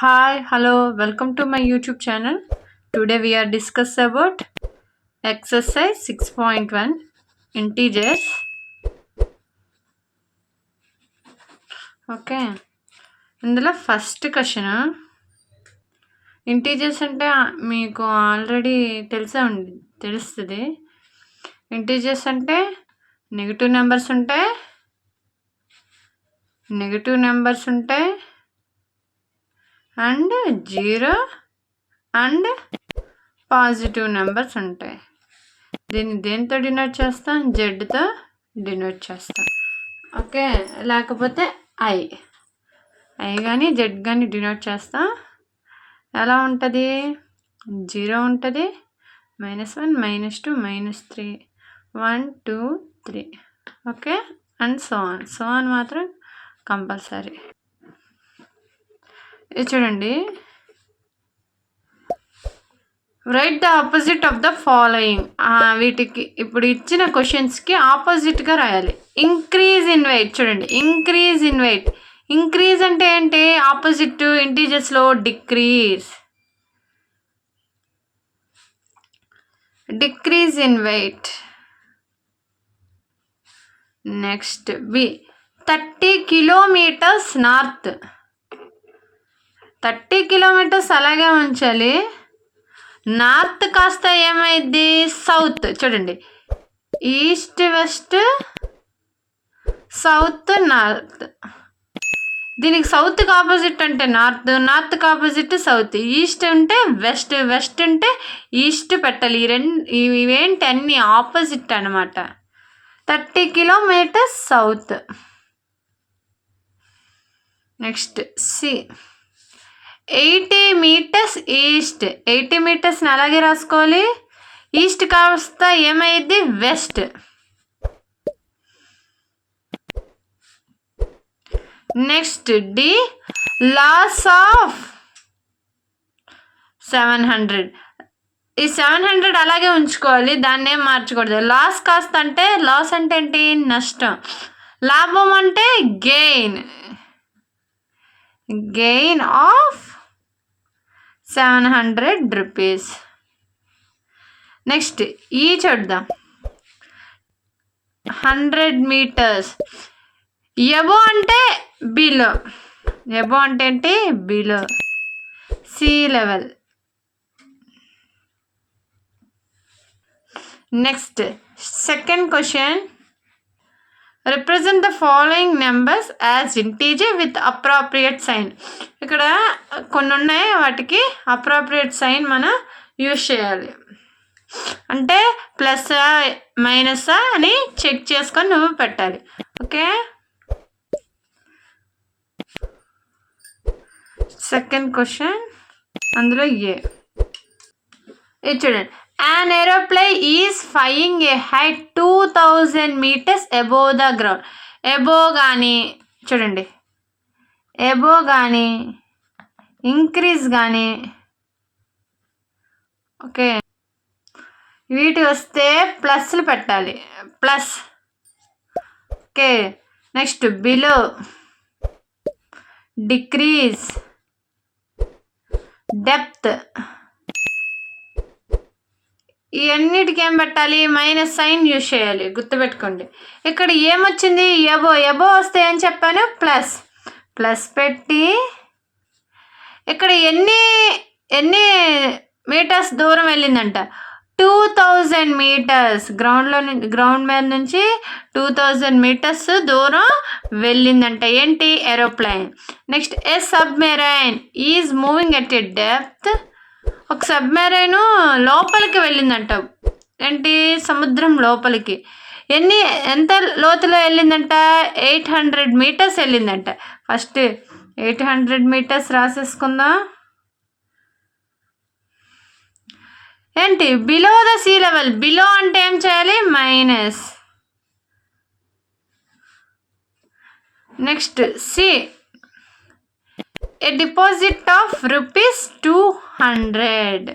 Hi, hello, welcome to my YouTube channel. Today we are discuss about exercise 6.1 integers. Okay, ఇందులో first question integers అంటే మీకు already తెలుస్తుంది. Integers అంటే negative numbers ఉంటాయి and zero and positive numbers ఉంటాయి. దీన్ని దేంతో డినోట్ చేస్తాం? జెడ్తో డినోట్ చేస్తాం. ఓకే, లేకపోతే ఐ కానీ జెడ్ కానీ డినోట్ చేస్తాం. ఎలా ఉంటుంది? జీరో ఉంటుంది, -1 -2 -3 1 2 3. ఓకే, అండ్ సో ఆన్ మాత్రం కంపల్సరీ. ఇది చూడండి, right the opposite of the following. వీటికి ఇప్పుడు ఇచ్చిన క్వశ్చన్స్కి ఆపోజిట్గా రాయాలి. Increase in weight. చూడండి, ఇంక్రీజ్ ఇన్ వెయిట్. ఇంక్రీజ్ అంటే ఏంటి? ఆపోజిట్ ఇంటీజర్స్లో decrease in weight. Next B 30 kilometres north. 30 kilometres అలాగే ఉంచాలి. నార్త్ కాస్త ఏమైంది? సౌత్. చూడండి, ఈస్ట్ వెస్ట్ సౌత్ నార్త్. దీనికి సౌత్కి ఆపోజిట్ అంటే నార్త్కి ఆపోజిట్ సౌత్. ఈస్ట్ ఉంటే వెస్ట్ ఉంటే ఈస్ట్ పెట్టాలి. ఇవేంటి అన్ని ఆపోజిట్ అనమాట. 30 kilometres south. Next C 80 metres east. 80 మీటర్స్ని అలాగే రాసుకోవాలి. ఈస్ట్ కాస్త ఏమైంది? West. Next D loss of 700. ఈ 700 అలాగే ఉంచుకోవాలి, దాన్ని ఏం మార్చకూడదు. లాస్ కాస్త అంటే లాస్ అంటే ఏంటి? నష్టం. లాభం అంటే గెయిన్ ఆఫ్ 700 రూపీస్. నెక్స్ట్ ఈ చూద్దాం. 100 మీటర్స్. ఎబో అంటే బిలో. ఎబో అంటే ఏంటి? Below sea level. Next second question, represent the following numbers as integer with appropriate sign. ఇక్కడ కొన్ని ఉన్నాయి, వాటికి అప్రాప్రియేట్ సైన్ మనం యూజ్ చేయాలి. అంటే ప్లస్ మైనస్ అని చెక్ చేసుకొని నువ్వు పెట్టాలి. ఓకే, సెకండ్ క్వశ్చన్, అందులో ఇది చూడండి. An aeroplane is flying a height 2000 meters above the ground. Above కానీ చూడండి, ఎబో కానీ ఇంక్రీజ్ కానీ ఓకే వీటి వస్తే ప్లస్లు పెట్టాలి. Plus. Okay, next below, decrease, depth. ఇవన్నిటికి ఏం పెట్టాలి? మైనస్ సైన్ యూజ్ చేయాలి. గుర్తుపెట్టుకోండి. ఇక్కడ ఏమొచ్చింది? ఎబో వస్తే ఏం చెప్పాను? ప్లస్ పెట్టి ఇక్కడ ఎన్ని మీటర్స్ దూరం వెళ్ళిందంట? 2000 మీటర్స్. గ్రౌండ్ మీద నుంచి 2000 మీటర్స్ దూరం వెళ్ళిందంట. ఏంటి? Aeroplane. Next a submarine is moving at a depth. ఒక సబ్మెరైన్ లోపలికి వెళ్ళిందంట. ఏంటి? సముద్రం లోపలికి. ఎంత లోతులో వెళ్ళిందంట? 800 మీటర్స్ వెళ్ళిందంట. ఫస్ట్ 800 మీటర్స్ రాసేసుకుందాం. ఏంటి? Below the sea level. Below అంటే ఏం చేయాలి? Minus. Next C a deposit of ₹200.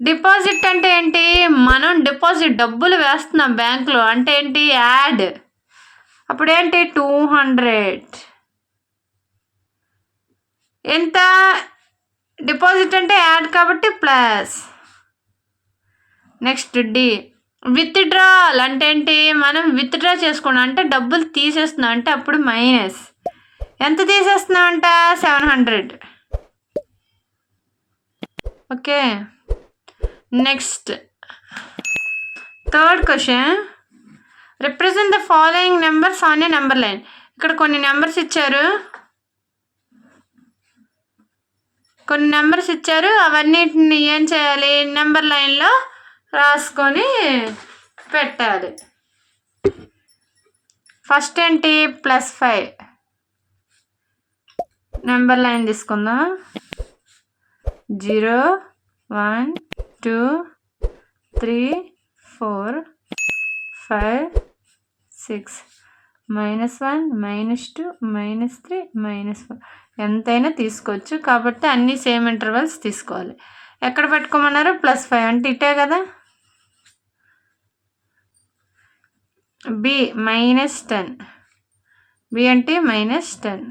Deposit అంటే ఏంటి? మనం డబ్బులు వేస్తున్నాం బ్యాంకులో. అంటే ఏంటి? యాడ్. అప్పుడు ఏంటి? 200. ఎంత డిపాజిట్ అంటే యాడ్ కాబట్టి ప్లస్. నెక్స్ట్ డి విత్డ్రాల్ అంటే ఏంటి, మనం విత్డ్రా చేసుకున్నాం అంటే డబ్బులు తీసేస్తున్నాం అంటే అప్పుడు మైనస్. ఎంత తీసేస్తున్నాం అంట 700. Okay. Next third question, represent the following numbers on a number line. ఇక్కడ కొన్ని నెంబర్స్ ఇచ్చారు, అవన్నిటిని ఏం చేయాలి, నెంబర్ లైన్లో రాసుకొని పెట్టాలి. ఫస్ట్ ఏంటి +5. నెంబర్ లైన్ తీసుకుందాం. 0 1 2 3 4 5 6 -1 -2 -3 -4 ఎంతైనా తీసుకోవచ్చు కాబట్టి అన్నీ సేమ్ ఇంటర్వెల్స్ తీసుకోవాలి. ఎక్కడ పెట్టుకోమన్నారు, +5 అంటే ఇటే కదా. బి -10, బి అంటే -10.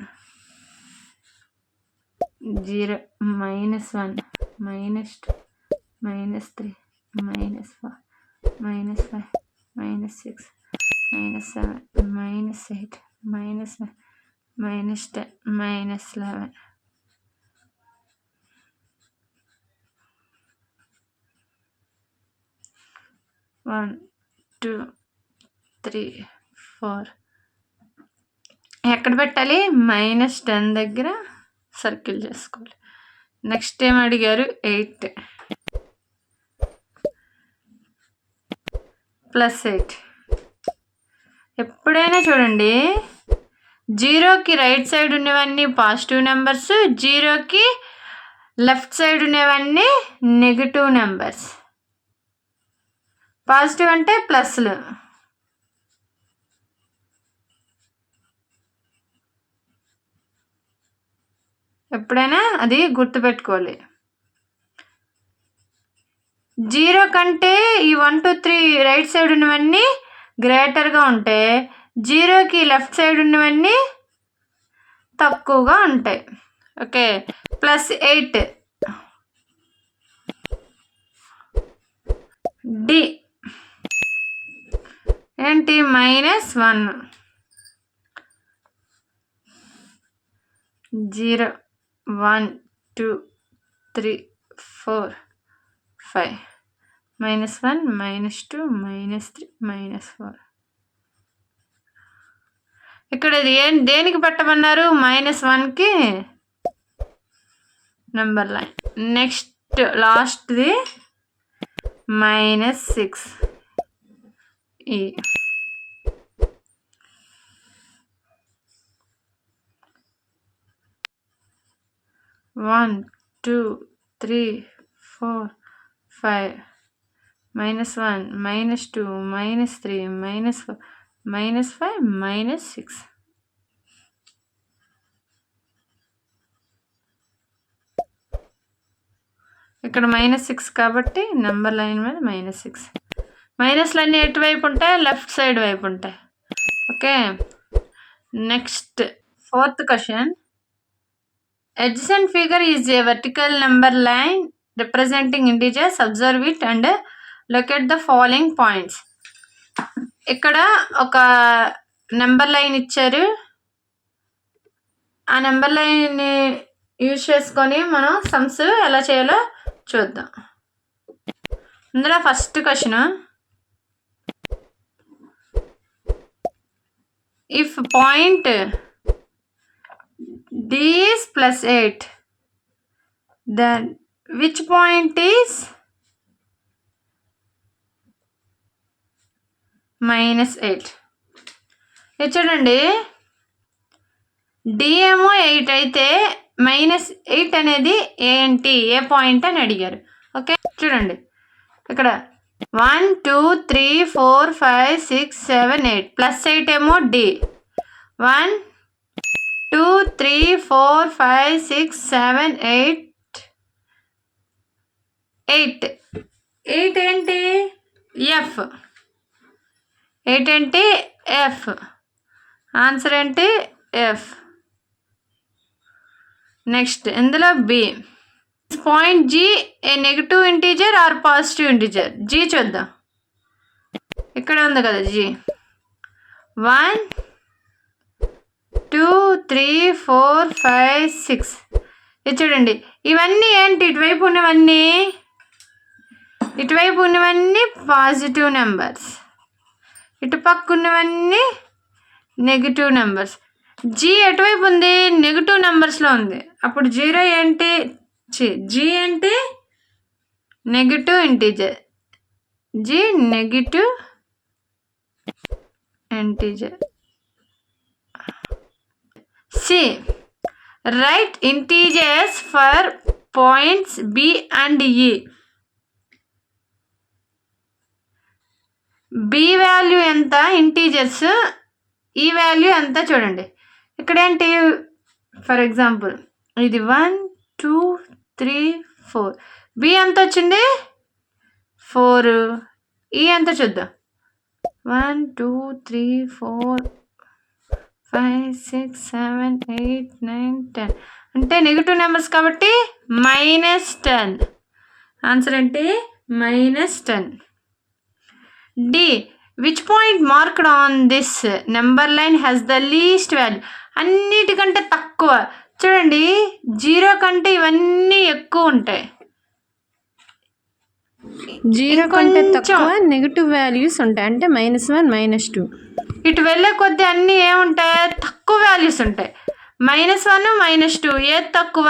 0 -1 -2 -3 -4 -5 -6 -7 -8 -9 -10 -11. 1 2 3 4 ఎక్కడ పెట్టాలి, -10 దగ్గర సర్కిల్ చేసుకోవాలి. నెక్స్ట్ ఏం అడిగారు, 8 +8. ఎప్పుడైనా చూడండి, 0కి రైట్ సైడ్ ఉన్నవన్నీ పాజిటివ్ నెంబర్స్, 0కి లెఫ్ట్ సైడ్ ఉన్నవన్నీ నెగటివ్ నెంబర్స్. పాజిటివ్ అంటే ప్లస్లు. ఎప్పుడైనా అది గుర్తుపెట్టుకోవాలి. 0 కంటే ఈ 1 2 3 రైట్ సైడ్ ఉన్నవన్నీ గ్రేటర్గా ఉంటే, 0కి లెఫ్ట్ సైడ్ ఉన్నవన్నీ తక్కువగా ఉంటాయి. ఓకే. +8. డి ఏంటి, -1. 0 1 2 3 4 5 -1 -2 -3 -4. ఇక్కడ దేనికి పెట్టమన్నారు, -1కి నెంబర్ లైన్. నెక్స్ట్ లాస్ట్ది -6. ఈ 1 2 3 4 5 -1 -2 -3 -4 -5 -6. ఇక్కడ -6 కాబట్టి నెంబర్ లైన్ మీద -6. మైనస్లన్నీ ఎటువైపు ఉంటాయి, లెఫ్ట్ సైడ్ వైపు ఉంటాయి. Okay. Next fourth question, adjacent figure is a vertical number line representing integers. Observe it and locate the following points. ఇక్కడ ఒక నెంబర్ లైన్ ఇచ్చారు, ఆ నెంబర్ లైన్ యూజ్ చేసుకొని మనం సమ్స్ ఎలా చేయాలో చూద్దాం. ఇందులో first question, if point D is +8, then which point is -8? ఇది చూడండి, D ఏమో 8 అయితే -8 అనేది ఏంటి, ఏ పాయింట్ అని అడిగారు. ఓకే. చూడండి ఇక్కడ 1 2 3 4 5 6 7 8 +8 ఏమో D. 1 2 3 4 5 6 7 8 8 8 ఏంటి, F. 8 ఏంటి, F. ఆన్సర్ ఏంటి, F. నెక్స్ట్ ఇందులో B point G a negative integer or positive integer. G చూద్దాం, ఇక్కడ ఉంది కదా జీ. 1 2 3 4 5 6. ఇది చూడండి, ఇవన్నీ ఏంటి? ఇటువైపు ఉన్నవన్నీ పాజిటివ్ నెంబర్స్, ఇటుపక్క ఉన్నవన్నీ నెగిటివ్ నెంబర్స్. జీ ఎటువైపు ఉంది? నెగిటివ్ నెంబర్స్లో ఉంది. అప్పుడు జీరో ఏంటి? జీ అంటే negative integer. G negative integer. C write integers for points B and E. B value ఎంత ఇంటీజర్స్, ఈ వాల్యూ ఎంత చూడండి. ఇక్కడ ఏంటి? ఫర్ ఎగ్జాంపుల్ ఇది 1 2 3 4. బి ఎంత వచ్చింది? 4. ఈ ఎంత చూద్దాం. 1 2 3 4 5 6 7 8 9 10. అంటే నెగిటివ్ నెంబర్స్ కాబట్టి -10. ఆన్సర్ ఏంటి? -10. D which point marked on this number line has the least value. అన్నిటికంటే తక్కువ. చూడండి, 0 కంటే ఇవన్నీ ఎక్కువ ఉంటాయి. 0 కంటే తక్కువ నెగిటివ్ వాల్యూస్ ఉంటాయి, అంటే -1 -2. ఇటు వెళ్ళే కొద్దీ అన్నీ ఏముంటాయి? తక్కువ వాల్యూస్ ఉంటాయి. -1 -2 ఏది తక్కువ?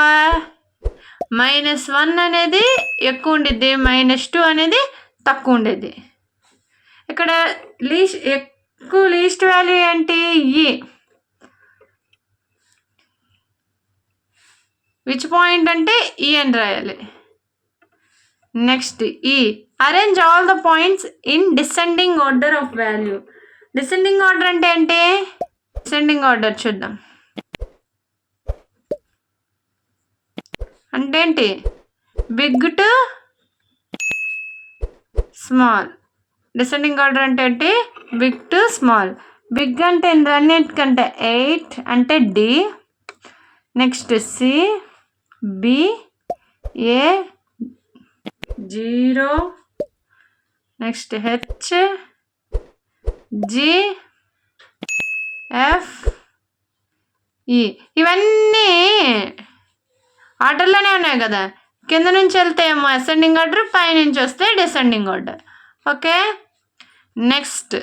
-1 అనేది ఎక్కువ ఉండిద్ది, -2 అనేది తక్కువ ఉండేది. ఇక్కడ లీస్ట్ వాల్యూ ఏంటి? ఈ. విచ్ పాయింట్ అంటే ఈ అని రాయాలి. Next E arrange all the points in descending order of value. Descending order అంటే ఏంటి? డిసెండింగ్ ఆర్డర్ చూద్దాం. అంటే ఏంటి? Big to small. Descending order అంటే ఏంటి? Big to small. బిగ్ అంటే అన్నిటికంటే 8 అంటే డి. నెక్స్ట్ సి, బి, ఏ 0, నెక్స్ట్ హెచ్, జి, ఎఫ్, ఈ. ఇవన్నీ ఆర్డర్లోనే ఉన్నాయి కదా. కింద నుంచి వెళ్తే ఏమో అసెండింగ్ ఆర్డర్, పైనుంచి వస్తే descending order. Okay, next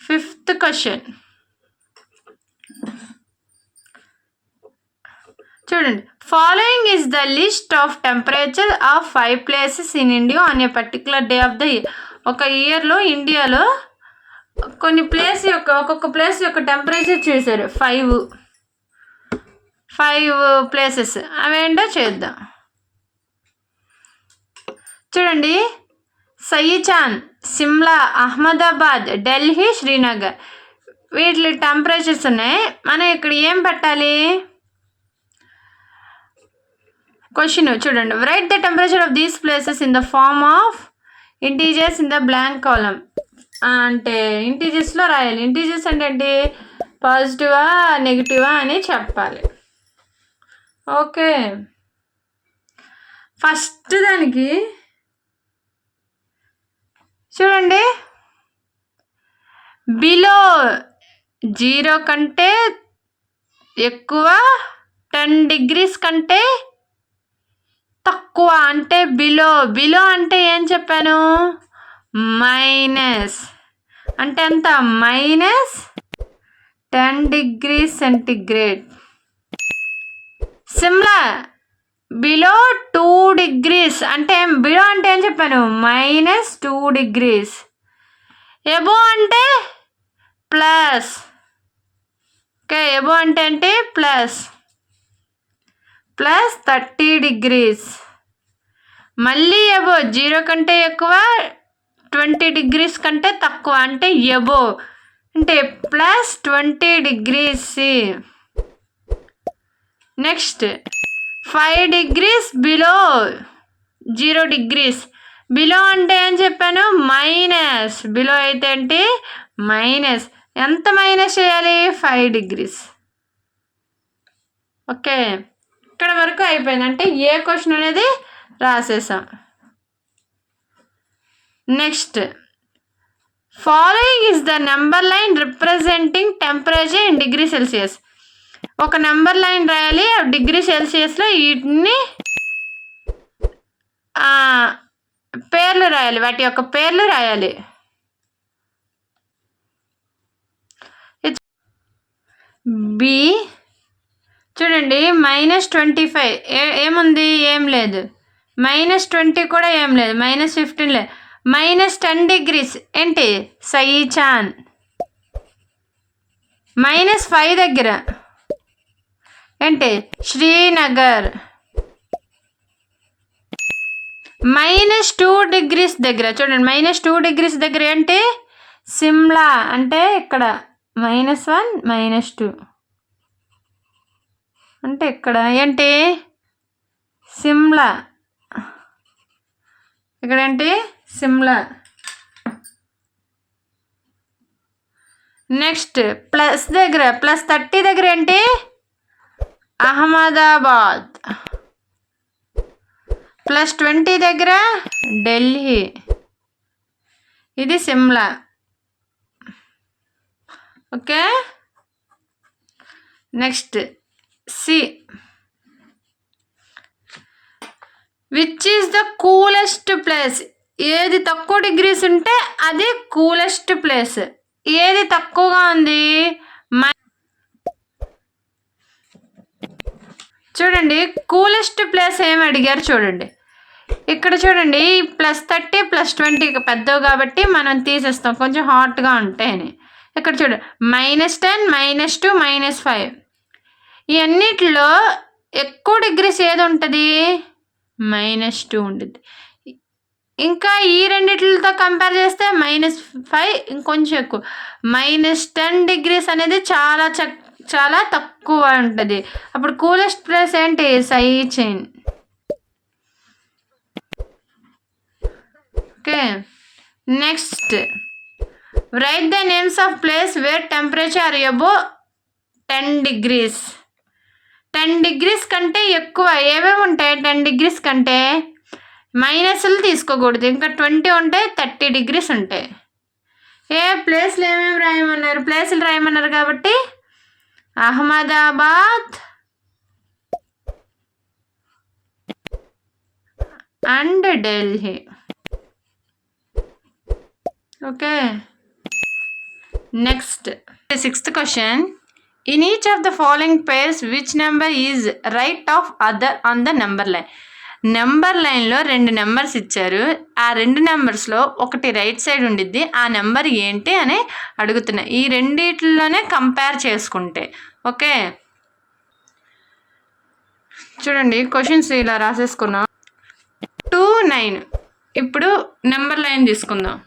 5th question చూడండి. Following is the list of temperature of 5 places in India on a particular day of the year. ఒక ఇయర్లో ఇండియాలో కొన్ని ఒక్కొక్క ప్లేస్ యొక్క టెంపరేచర్ చూసారు. 5 ప్లేసెస్. అవేంటో చేద్దాం. చూడండి, సయిచాన్, సిమ్లా, అహ్మదాబాద్, ఢిల్లీ, శ్రీనగర్. వీటి టెంపరేచర్స్ ఉన్నాయి. మనం ఇక్కడ ఏం పెట్టాలి? క్వశ్చన్ చూడండి. Right the temperature of these places in the form of integers in the blank column. అంటే ఇంటీజర్స్లో రాయాలి. ఇంటీజర్స్ అంటే ఏంటి? పాజిటివా నెగిటివా అని చెప్పాలి. ఓకే, ఫస్ట్ దానికి చూడండి, బిలో 0 కంటే ఎక్కువ, 10 degrees కంటే తక్కువ అంటే బిలో అంటే ఏం చెప్పాను? మైనస్. అంటే ఎంత? -10 degrees centigrade. Shimla below 2 degrees అంటే బిలో అంటే ఏం చెప్పాను? -2 degrees. ఎబో అంటే ప్లస్. ఓకే, ఎబో అంటే ఏంటి? Plus 30 degrees. మళ్ళీ ఎబో 0 కంటే ఎక్కువ, 20 degrees కంటే తక్కువ అంటే ఎబో అంటే +20 degrees. Next 5 degrees below 0 degrees. Below అంటే ఏం చెప్పాను? మైనస్. బిలో అయితే ఏంటి? మైనస్. ఎంత మైనస్ చేయాలి? 5 degrees. ఓకే, ఇక్కడ వరకు అయిపోయింది. అంటే ఏ క్వశ్చన్ అనేది రాసేసాం. Next, following is the number line representing temperature in degree Celsius. ఒక నెంబర్ లైన్ రాయాలి, డిగ్రీ సెల్సియస్లో వీటిని పేర్లు రాయాలి, వాటి యొక్క పేర్లు రాయాలి. బి చూడండి, -25 ఏముంది, ఏం లేదు. -20 కూడా ఏం లేదు. -15 లేదు. -10 degrees ఏంటి, సయిచాన్. -5 దగ్గర ఏంటి, శ్రీనగర్. -2 degrees దగ్గర చూడండి, -2 degrees దగ్గర ఏంటి, సిమ్లా. అంటే ఇక్కడ -1 -2 అంటే ఇక్కడ ఏంటి, సిమ్లా. ఇక్కడ ఏంటి, సిమ్లా. నెక్స్ట్, ప్లస్ దగ్గర +30 దగ్గర ఏంటి, అహ్మదాబాద్. +20 దగ్గర ఢిల్లీ. ఇది Shimla. Okay, next C, which is the coolest place. ఏది తక్కువ డిగ్రీస్ ఉంటే అది కూలెస్ట్ ప్లేస్. ఏది తక్కువగా ఉంది, చూడండి కూలెస్ట్ ప్లేస్ ఏమి అడిగారు చూడండి. ఇక్కడ చూడండి, +30 +20 పెద్దవి కాబట్టి మనం తీసేస్తాం, కొంచెం హాట్గా ఉంటాయని. ఇక్కడ చూడండి, -10 -2 -5. ఇవన్నిటిలో ఎక్కువ డిగ్రీస్ ఏది ఉంటుంది, -2 ఉంటుంది. ఇంకా ఈ రెండిట్లతో కంపేర్ చేస్తే -5 ఇంకొంచెం ఎక్కువ. -10 degrees అనేది చాలా తక్కువ ఉంటుంది. అప్పుడు కూలెస్ట్ ప్లేస్ ఏంటి, Siachen. Okay, next, right the names of place where temperature above 10 degrees. 10 degrees కంటే ఎక్కువ ఏమేమి ఉంటాయి, 10 degrees కంటే మైనస్లు తీసుకోకూడదు. ఇంకా 20 ఉంటాయి, 30 degrees ఉంటాయి. ఏ ప్లేస్లు ఏమేమి రాయమన్నారు, ప్లేసులు రాయమన్నారు కాబట్టి Ahmedabad and Delhi. Okay, next 6th question. In each of the following pairs, which number is right of other on the number line? Number లైన్లో 2 నెంబర్స్ ఇచ్చారు. ఆ 2 నెంబర్స్లో ఒకటి రైట్ సైడ్ ఉండిద్ది. ఆ నెంబర్ ఏంటి అని అడుగుతున్నా. ఈ రెండిట్లోనే కంపేర్ చేసుకుంటే. ఓకే, చూడండి క్వశ్చన్స్ ఇలా రాసేసుకున్నాం. 2 9. ఇప్పుడు నెంబర్ లైన్ తీసుకుందాం.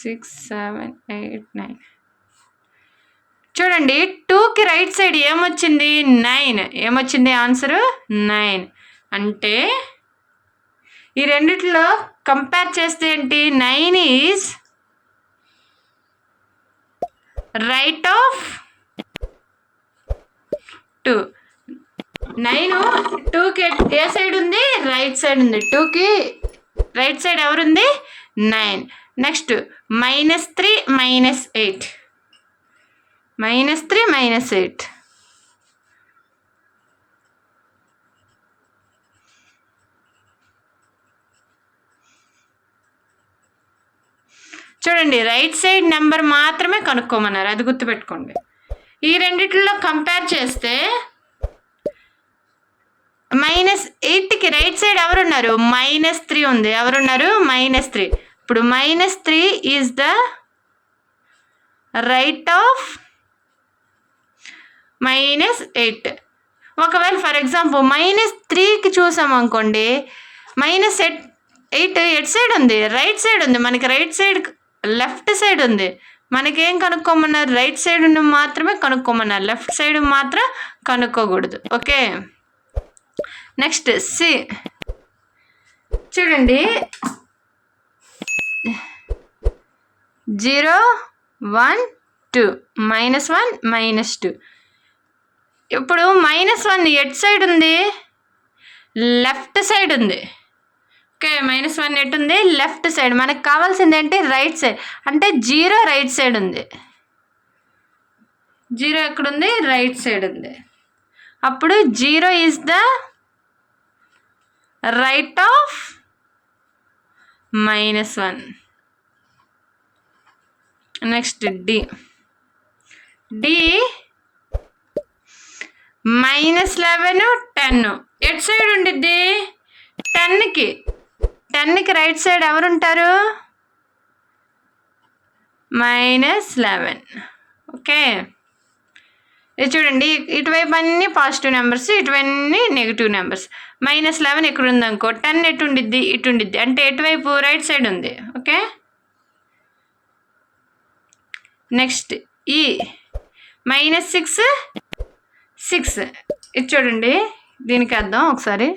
6 7 8 9. చూడండి, 2కి రైట్ సైడ్ ఏమొచ్చింది, 9. ఏమొచ్చింది ఆన్సరు 9. అంటే ఈ రెండిట్లో కంపేర్ చేస్తే ఏంటి, 9 ఈజ్ రైట్ ఆఫ్ 2. 9 2కి ఏ సైడ్ ఉంది, రైట్ సైడ్ ఉంది. 2కి రైట్ సైడ్ ఎవరుంది, 9. నెక్స్ట్, -3 -8. -3 -8. చూడండి, రైట్ సైడ్ నెంబర్ మాత్రమే కనుక్కోమన్నారు, అది గుర్తుపెట్టుకోండి. ఈ రెండిట్లో కంపేర్ చేస్తే -8కి రైట్ సైడ్ ఎవరున్నారు, -3 ఉంది. ఎవరున్నారు, -3. ఇప్పుడు -3 ఈజ్ ద రైట్ ఆఫ్ -8. ఒకవేళ ఫర్ ఎగ్జాంపుల్ -3కి చూసామనుకోండి, -8 ఎట్ సైడ్ ఉంది, రైట్ సైడ్ ఉంది. మనకి రైట్ సైడ్ లెఫ్ట్ సైడ్ ఉంది. మనకేం కనుక్కోమన్నారు, రైట్ సైడ్ మాత్రమే కనుక్కోమన్నారు, లెఫ్ట్ సైడ్ మాత్రం కనుక్కోకూడదు. Okay, next C. చూడండి, 0 1 2 -1 -2. ఇప్పుడు -1 ఎటు సైడ్ ఉంది? లెఫ్ట్ సైడ్ ఉంది. ఓకే, -1 ఎటు ఉంది? Left side. మనకు కావాల్సింది ఏంటి? Right side. అంటే 0 రైట్ సైడ్ ఉంది. 0 ఎక్కడుంది? రైట్ సైడ్ ఉంది. అప్పుడు 0 is the right of -1. Next D -11 10 ఎటు సైడ్ ఉండిద్ది? 10కి రైట్ సైడ్ ఎవరు ఉంటారు? -11. ఓకే, ఇది చూడండి, ఇటువైపు అన్ని పాజిటివ్ నెంబర్స్, ఇటువన్నీ నెగిటివ్ నెంబర్స్. -11 ఇక్కడ ఉందనుకో, 10 ఎటు ఉండిద్ది? ఇటు ఉండిద్ది. అంటే ఎటువైపు? రైట్ సైడ్ ఉంది. ఓకే, నెక్స్ట్ ఈ -6 ఇది చూడండి, దీనికి అర్థం ఒకసారి.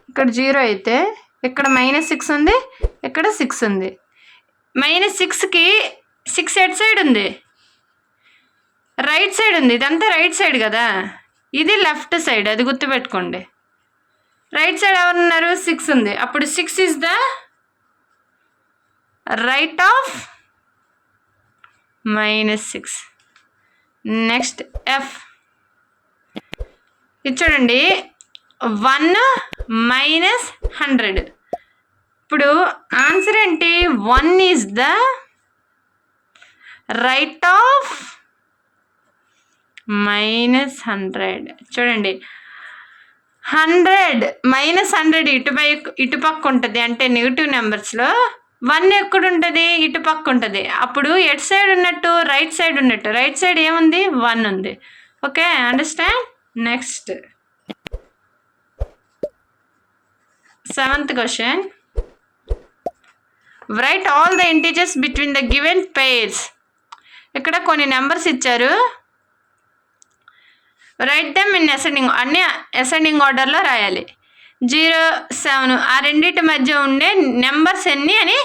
ఇక్కడ 0 అయితే ఇక్కడ -6 ఉంది, ఇక్కడ 6 ఉంది. -6కి 6 ఎట్ సైడ్ ఉంది? రైట్ సైడ్ ఉంది. ఇదంతా రైట్ సైడ్ కదా, ఇది లెఫ్ట్ సైడ్, అది గుర్తుపెట్టుకోండి. రైట్ సైడ్ ఎవరున్నారు? 6 ఉంది. అప్పుడు 6 is the right of -6. Next F ఇది చూడండి, 1 -100. ఇప్పుడు ఆన్సర్ ఏంటి? 1 ఈజ్ ద రైట్ ఆఫ్ -100. చూడండి, 100 -100 ఇటుపక్క ఉంటుంది. అంటే నెగిటివ్ నెంబర్స్లో 1 ఎక్కడ ఉంటుంది? ఇటుపక్క ఉంటుంది. అప్పుడు ఎటు సైడ్ ఉన్నట్టు? రైట్ సైడ్ ఉన్నట్టు. రైట్ సైడ్ ఏముంది? 1 ఉంది. Okay, understand? Next 7th question. Right all the integers between the given pairs. ఇక్కడ కొన్ని నెంబర్స్ ఇచ్చారు. రైట్ దెమ్ ఇన్ అసెండింగ్, అన్నీ అసెండింగ్ ఆర్డర్లో రాయాలి. 0 7 ఆ రెండింటి మధ్య ఉండే నెంబర్స్ ఎన్ని అని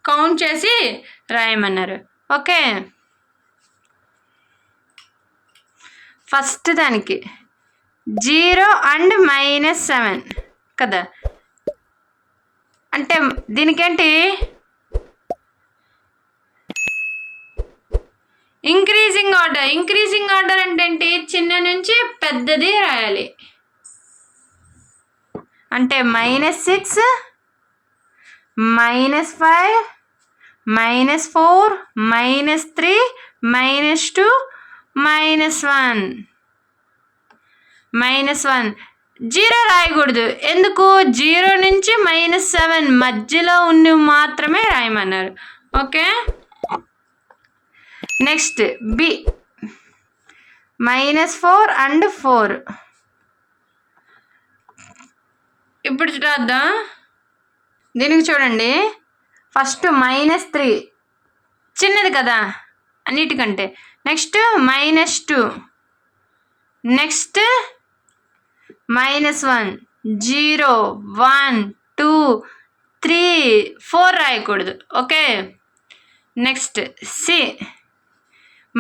కౌంట్ చేసి రాయమన్నారు. ఓకే, ఫస్ట్ దానికి 0 అండ్ -7 కదా. అంటే దీనికేంటి? Increasing order. ఇంక్రీజింగ్ ఆర్డర్ అంటే ఏంటి? చిన్న నుంచి పెద్దది రాయాలి. అంటే -6 -5 -4 -3 -2 -1. -1 0 రాయకూడదు. ఎందుకు? 0 నుంచి -7 మధ్యలో ఉన్నవి మాత్రమే రాయమన్నారు. Okay, next B -4 and 4. ఇప్పుడు చూద్దాం. దీనికి చూడండి, ఫస్ట్ -3 చిన్నది కదా అన్నిటికంటే. నెక్స్ట్ -2, నెక్స్ట్ -1 0 1 2 3 4 రాయకూడదు. Okay, next C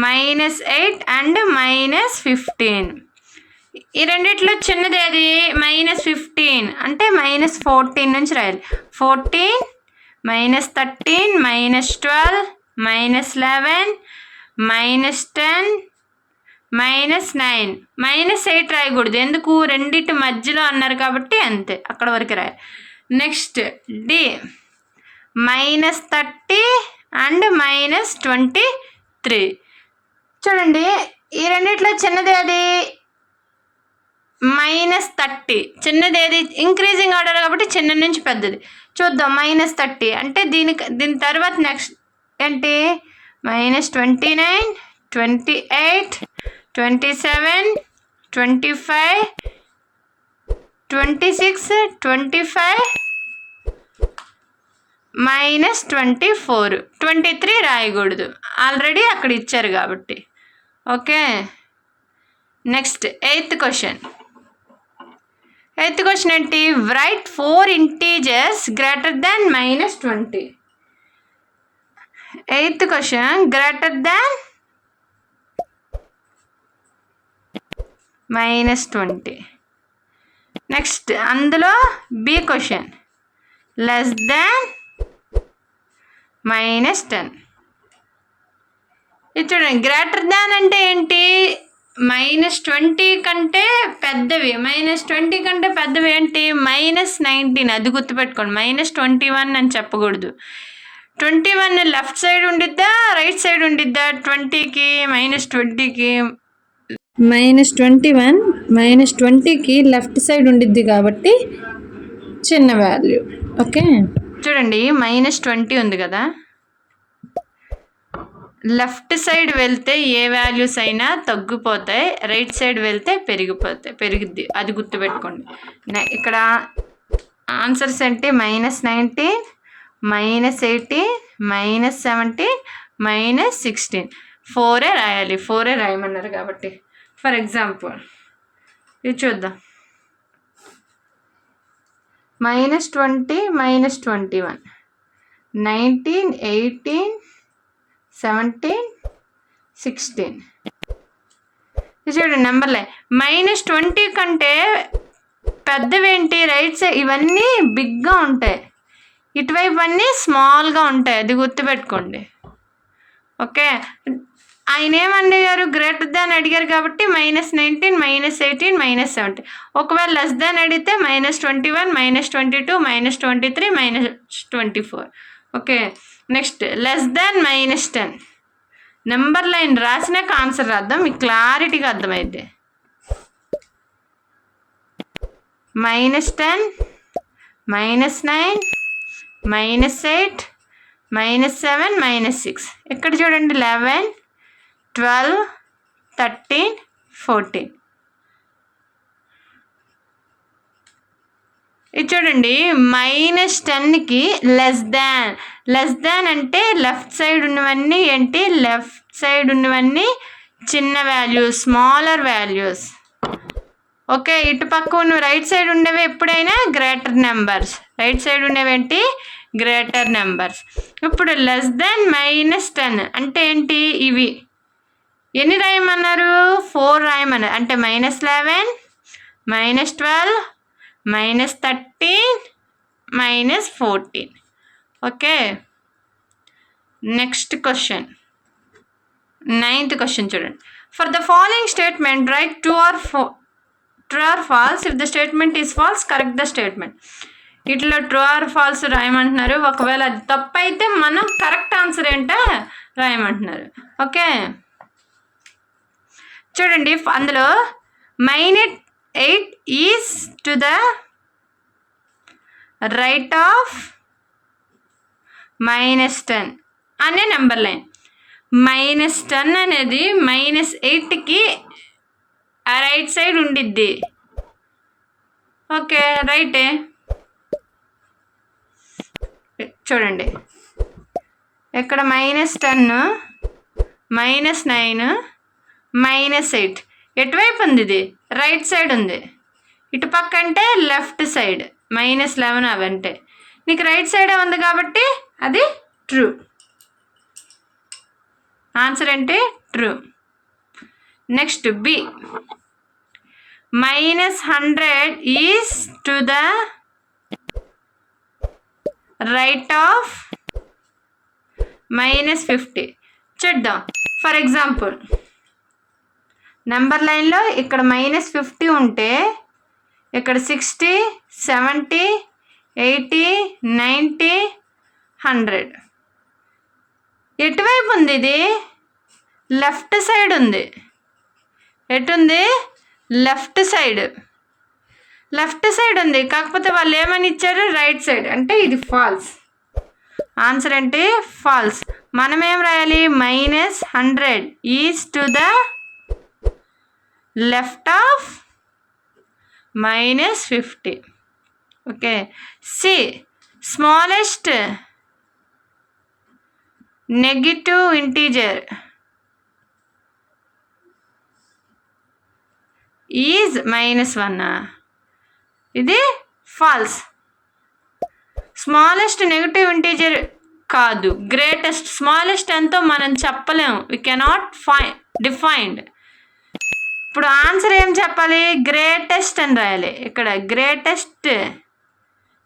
-8 and -15. ఈ రెండిట్లో చిన్నది అది -15 అంటే -14 నుంచి రాయాలి. 14 -13 -12 -11 -10 -9 -8 రాయకూడదు. ఎందుకు? రెండింటి మధ్యలో అన్నారు కాబట్టి అంతే, అక్కడ వరకు రాయాలి. Next D -30 and -23. చూడండి, ఈ రెండిట్లో చిన్నది అది -30. చిన్నది ఏది? ఇంక్రీజింగ్ ఆర్డర్ కాబట్టి చిన్న నుంచి పెద్దది. చూద్దాం. -30 అంటే దీని తర్వాత నెక్స్ట్ ఏంటి? -29 28 27 25 26 25 -24 23 రాయకూడదు, ఆల్రెడీ అక్కడ ఇచ్చారు కాబట్టి. Okay, next 8th question. 8th question ఏంటి? Right 4 integers greater than -20. 8th question greater than -20. Next అందులో బి క్వశ్చన్ లెస్ దాన్ -10. ఇది చూడండి, గ్రేటర్ దాన్ అంటే ఏంటి? -20 కంటే పెద్దవి. -20 కంటే పెద్దవి ఏంటి? -19. అది గుర్తుపెట్టుకోండి. -21 అని చెప్పకూడదు. 21 లెఫ్ట్ సైడ్ ఉండిద్దా రైట్ సైడ్ ఉండిద్దా? 20కి -20కి -21 -20కి లెఫ్ట్ సైడ్ ఉండిద్ది కాబట్టి చిన్న వాల్యూ. ఓకే, చూడండి -20 ఉంది కదా, లెఫ్ట్ సైడ్ వెళ్తే ఏ వాల్యూస్ అయినా తగ్గిపోతాయి, రైట్ సైడ్ వెళ్తే పెరుగుద్ది. అది గుర్తుపెట్టుకోండి. ఇక్కడ ఆన్సర్స్ ఏంటి? -19, -18, -17, -16. 4 రాయాలి. 4 రాయమన్నారు కాబట్టి. ఫర్ ఎగ్జాంపుల్ ఇది చూద్దాం. -20, -21, 19, 18, 17, 16. ఇది చూడండి నెంబర్లే. -20 కంటే పెద్దవేంటి? రైట్ సైడ్ ఇవన్నీ బిగ్గా ఉంటాయి, ఇటువైపు అన్నీ స్మాల్గా ఉంటాయి. అది గుర్తుపెట్టుకోండి. ఓకే, ఆయన ఏమడిగారు? గ్రేటర్ దాన్ అడిగారు కాబట్టి -19, -18, -17. ఒకవేళ లెస్ దాన్ అడిగితే -21, -22, -23, -24. Okay, next less than -10. Number line రాసినాక ఆన్సర్ రాద్దాం, మీకు క్లారిటీగా అర్థమైద్ది. -10, -9, -8, -7, -6. ఇక్కడ చూడండి 11, 12, 13, 14. ఇది చూడండి -10కి లెస్ దాన్ అంటే లెఫ్ట్ సైడ్ ఉన్నవన్నీ ఏంటి? లెఫ్ట్ సైడ్ ఉన్నవన్నీ చిన్న వాల్యూస్, స్మాలర్ వాల్యూస్. ఓకే, ఇటు పక్క ఉన్న రైట్ సైడ్ ఉండేవి ఎప్పుడైనా గ్రేటర్ నెంబర్స్. రైట్ సైడ్ ఉండేవేంటి? Greater numbers. ఇప్పుడు లెస్ దాన్ -10 అంటే ఏంటి? ఇవి ఎన్ని రాయమన్నారు? 4 రాయమన్నారు. అంటే -11, -12, -13, -14. Okay, next question 9th question చూడండి. For the following statement right true or false. If the statement is false correct the statement. ఇట్లా ట్రూ ఆర్ ఫాల్స్ రాయమంటున్నారు. ఒకవేళ అది తప్పు అయితే మనం కరెక్ట్ ఆన్సర్ ఏంటో రాయమంటున్నారు. ఓకే, చూడండి అందులో -8 is to the right of -10 అనే నెంబర్ లైన్. -10 అనేది -8కి రైట్ సైడ్ ఉండిద్ది. ఓకే, రైటే. చూడండి ఇక్కడ -10, -9, -8 ఎటువైపు ఉంది? ఇది రైట్ సైడ్ ఉంది. ఇటు పక్క అంటే లెఫ్ట్ సైడ్. -11 అవంటే నీకు రైట్ సైడే ఉంది కాబట్టి అది ట్రూ. ఆన్సర్ ఏంటి? True. Next B. -100 is to the right of -50. చూద్దాం. ఫర్ ఎగ్జాంపుల్ నెంబర్ లైన్లో ఇక్కడ -50 ఉంటే ఇక్కడ 60, 70, 80, 90, 100 ఎటువైపు ఉంది? ఇది లెఫ్ట్ సైడ్ ఉంది. ఎటుంది? లెఫ్ట్ సైడ్ ఉంది. కాకపోతే వాళ్ళు ఏమని ఇచ్చారు? Right side. అంటే ఇది ఫాల్స్. ఆన్సర్ అంటే ఫాల్స్. మనం ఏం రాయాలి? -100 is to the left of -50. Okay, C smallest negative integer is -1. ఇది ఫాల్స్. స్మాలెస్ట్ నెగటివ్ ఇంటీజర్ కాదు. గ్రేటెస్ట్ స్మాలెస్ట్ ఎంతో మనం చెప్పలేం. We cannot defined. ఇప్పుడు ఆన్సర్ ఏం చెప్పాలి? గ్రేటెస్ట్ అని రాయాలి. ఇక్కడ greatest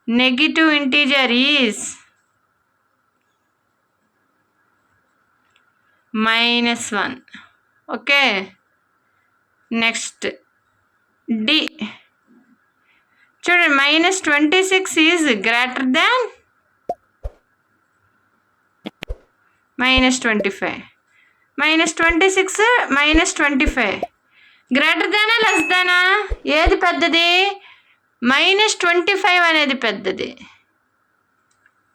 negative integer is -1. Okay, next D చూడండి. -26 ఈజ్ గ్రేటర్ దాన్ -25. -26 -25 గ్రేటర్ దానా లెస్ దానా? ఏది పెద్దది? -25 అనేది పెద్దది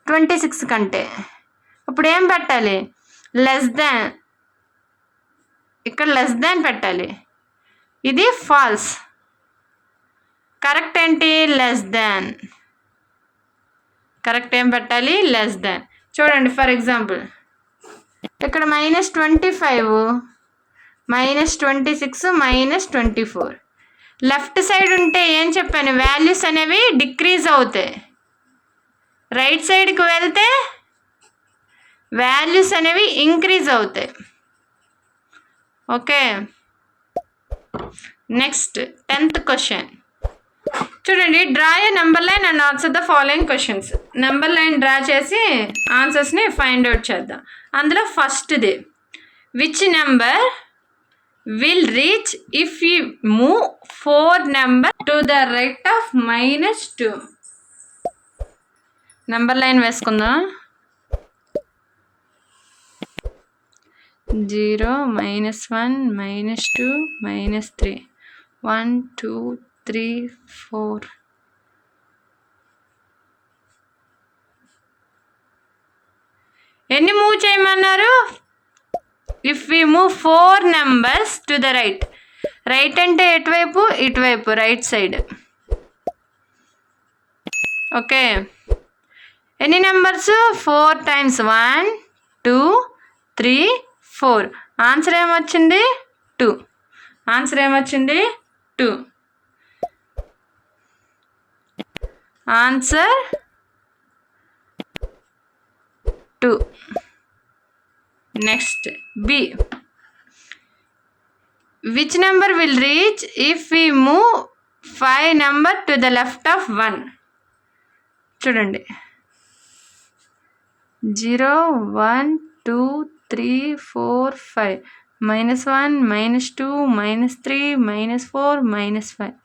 26 కంటే. ఇప్పుడు ఏం పెట్టాలి? Less than. ఇక్కడ లెస్ దాన్ పెట్టాలి. ఇది ఫాల్స్. కరెక్ట్ ఏంటి? Less than. కరెక్ట్ ఏం పెట్టాలి? Less than. చూడండి, ఫర్ ఎగ్జాంపుల్ ఇక్కడ -25 -26 -24 లెఫ్ట్ సైడ్ ఉంటే ఏం చెప్పాను? వాల్యూస్ అనేవి డిక్రీజ్ అవుతాయి. రైట్ సైడ్కి వెళ్తే వాల్యూస్ అనేవి ఇంక్రీజ్ అవుతాయి. ఓకే, నెక్స్ట్ 10th క్వశ్చన్ చూడండి. Draw A number line and answer the following questions. Number line draw చేసి ఆన్సర్స్ని ఫైండ్ అవుట్ చేద్దాం. అందులో ఫస్ట్ది, which number will reach if you move 4 number to the right of -2. Number line వేసుకుందాం. 0 -1 -2 -3 1 2 3 4. ఎన్ని move చేయమన్నారు? If we move 4 numbers to the right. Right అంటే ఎటువైపు? ఇటువైపు, రైట్ సైడ్. ఓకే, ఎన్ని నెంబర్స్? 4 times 1 2 3 4. ఆన్సర్ ఏమొచ్చింది? 2. ఆన్సర్ ఏమొచ్చింది? 2. Answer 2. Next B, which number will reach if we move 5 number to the left of 1. చూడండి, 0 1 2 3 4 5 -1 -2 -3 -4 -5.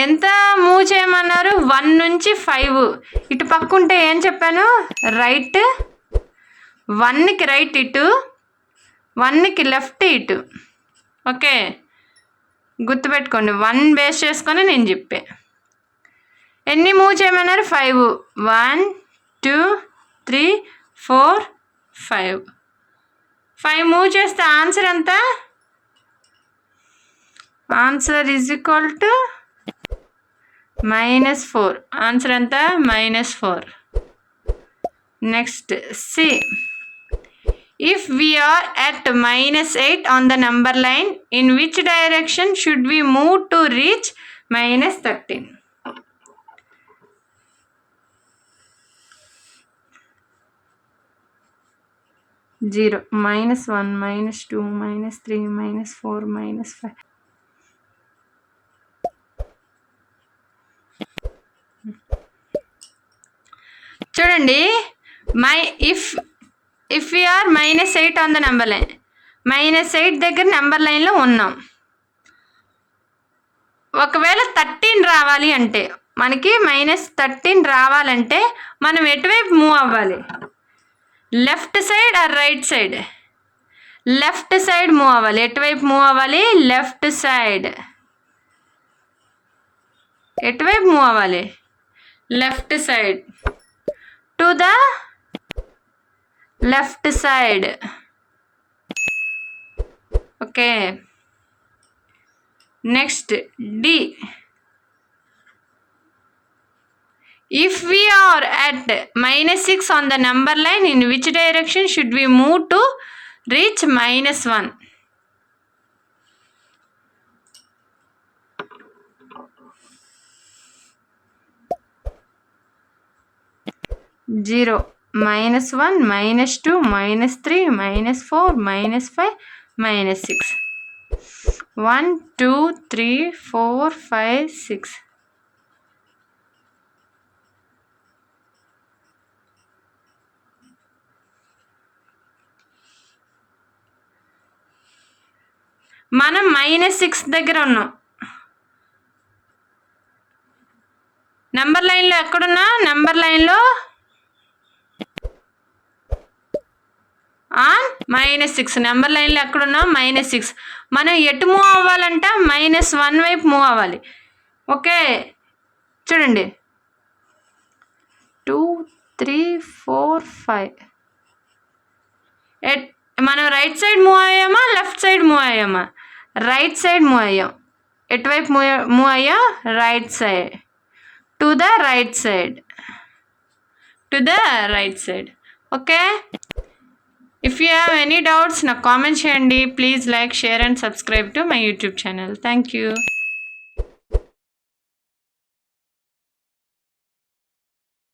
ఎంత move చేయమన్నారు? 1 నుంచి 5. ఇటు పక్కుంటే ఏం చెప్పాను? రైట్. 1కి రైట్ ఇటు, 1కి లెఫ్ట్ ఇటు. ఓకే, గుర్తుపెట్టుకోండి. 1 బేస్ చేసుకొని నేను చెప్పే. ఎన్ని మూవ్ చేయమన్నారు? 5. 1 2 3 4 5. 5 మూవ్ చేస్తే ఆన్సర్ ఎంత? Answer is equal to -4. Answer ఎంత? -4. Next C, if we are at -8 on the number line, in which direction should we move to reach -13? 0 -1 -2 -3 -4 -5. చూడండి, if we are -8 on the number line, -8 దగ్గర number లైన్లో ఉన్నాం. ఒకవేళ 13 రావాలి అంటే, మనకి -13 రావాలంటే మనం ఎటువైపు మూవ్ అవ్వాలి? Left side or right side? Left side move అవ్వాలి. ఎటువైపు మూవ్ అవ్వాలి? Left side. ఎటువైపు మూవ్ అవ్వాలి? Left side. To the left side. Okay, next D, if we are at -6 on the number line, in which direction should we move to reach -1? 0, -1, -2, -3, -4, -5, -6. 1, 2, 3, 4, 5, 6. మనం -6 దగ్గర ఉన్నాం. Number లైన్లో ఎక్కడున్నా? నెంబర్ లైన్లో on -6. Number లైన్లో ఎక్కడున్నా? -6. మనం ఎటు మూవ్ అవ్వాలంట? -1 వైపు మూవ్ అవ్వాలి. ఓకే, చూడండి. 2, 3, 4, 5. మనం రైట్ సైడ్ మూవ్ అయ్యామా, లెఫ్ట్ సైడ్ మూవ్ అయ్యామా? రైట్ సైడ్ మూవ్ అయ్యాం. ఎటువైపు మూవ్ అయ్యాం? Right side. To the right side. To the right side. Okay, if you have any doubts నాకు కామెంట్ చేయండి. Please like, share and subscribe to my YouTube channel. Thank you.